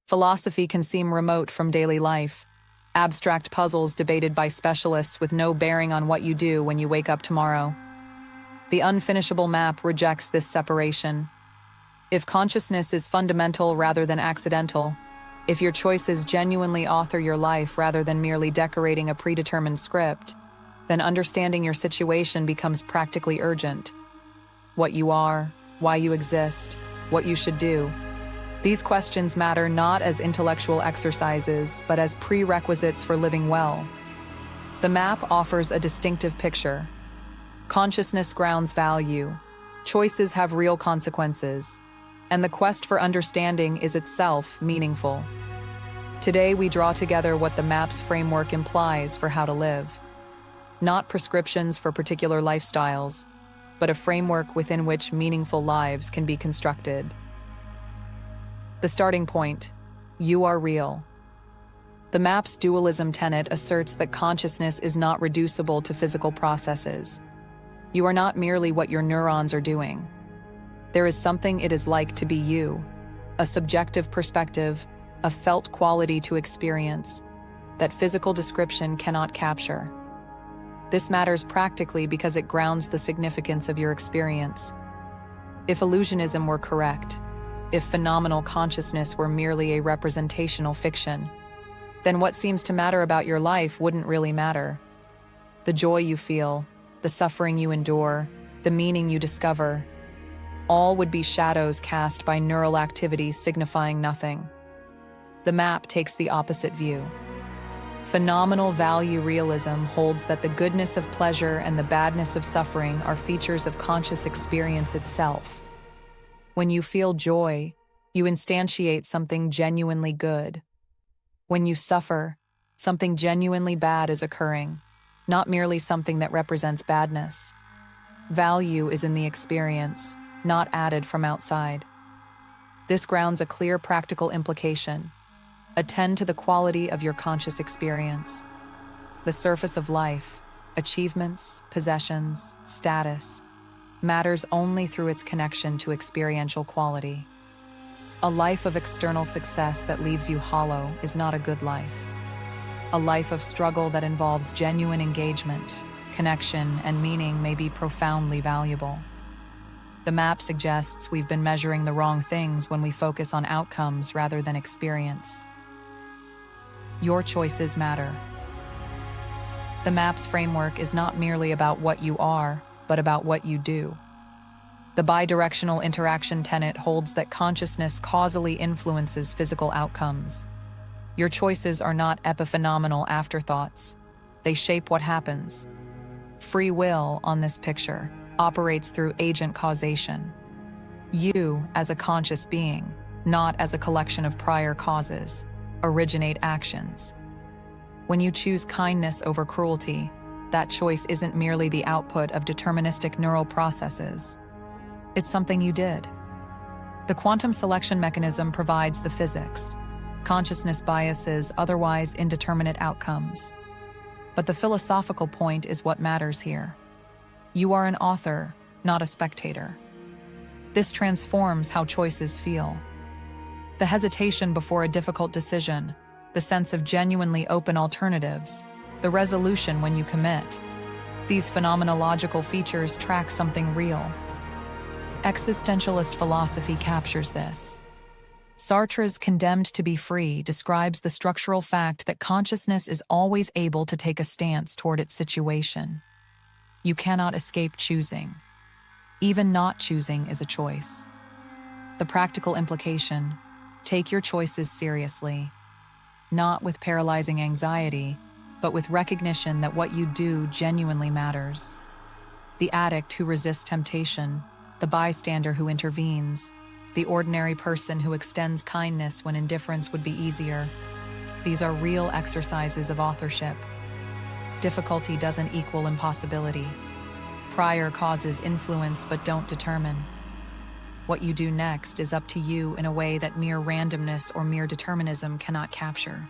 Philosophy can seem remote from daily life, abstract puzzles debated by specialists with no bearing on what you do when you wake up tomorrow. The Unfinishable Map rejects this separation. If consciousness is fundamental rather than accidental, if your choices genuinely author your life rather than merely decorating a predetermined script, then understanding your situation becomes practically urgent. What you are, why you exist, what you should do. These questions matter not as intellectual exercises, but as prerequisites for living well. The map offers a distinctive picture. Consciousness grounds value. Choices have real consequences. And the quest for understanding is itself meaningful. Today, we draw together what the map's framework implies for how to live. Not prescriptions for particular lifestyles, but a framework within which meaningful lives can be constructed. The starting point: you are real. The map's dualism tenet asserts that consciousness is not reducible to physical processes. You are not merely what your neurons are doing. There is something it is like to be you, a subjective perspective, a felt quality to experience, that physical description cannot capture. This matters practically because it grounds the significance of your experience. If illusionism were correct, if phenomenal consciousness were merely a representational fiction, then what seems to matter about your life wouldn't really matter. The joy you feel, the suffering you endure, the meaning you discover, all would be shadows cast by neural activity signifying nothing. The map takes the opposite view. Phenomenal value realism holds that the goodness of pleasure and the badness of suffering are features of conscious experience itself. When you feel joy, you instantiate something genuinely good. When you suffer, something genuinely bad is occurring, not merely something that represents badness. Value is in the experience, not added from outside. This grounds a clear practical implication. Attend to the quality of your conscious experience. The surface of life, achievements, possessions, status, matters only through its connection to experiential quality. A life of external success that leaves you hollow is not a good life. A life of struggle that involves genuine engagement, connection, and meaning may be profoundly valuable. The map suggests we've been measuring the wrong things when we focus on outcomes rather than experience. Your choices matter. The map's framework is not merely about what you are, but about what you do. The bidirectional interaction tenet holds that consciousness causally influences physical outcomes. Your choices are not epiphenomenal afterthoughts. They shape what happens. Free will, on this picture, operates through agent causation. You, as a conscious being, not as a collection of prior causes, originate actions. When you choose kindness over cruelty, that choice isn't merely the output of deterministic neural processes. It's something you did. The quantum selection mechanism provides the physics. Consciousness biases otherwise indeterminate outcomes. But the philosophical point is what matters here. You are an author, not a spectator. This transforms how choices feel. The hesitation before a difficult decision, the sense of genuinely open alternatives, the resolution when you commit. These phenomenological features track something real. Existentialist philosophy captures this. Sartre's Condemned to be Free describes the structural fact that consciousness is always able to take a stance toward its situation. You cannot escape choosing. Even not choosing is a choice. The practical implication: take your choices seriously, not with paralyzing anxiety, but with recognition that what you do genuinely matters. The addict who resists temptation, the bystander who intervenes, the ordinary person who extends kindness when indifference would be easier. These are real exercises of authorship. Difficulty doesn't equal impossibility. Prior causes influence but don't determine. What you do next is up to you in a way that mere randomness or mere determinism cannot capture.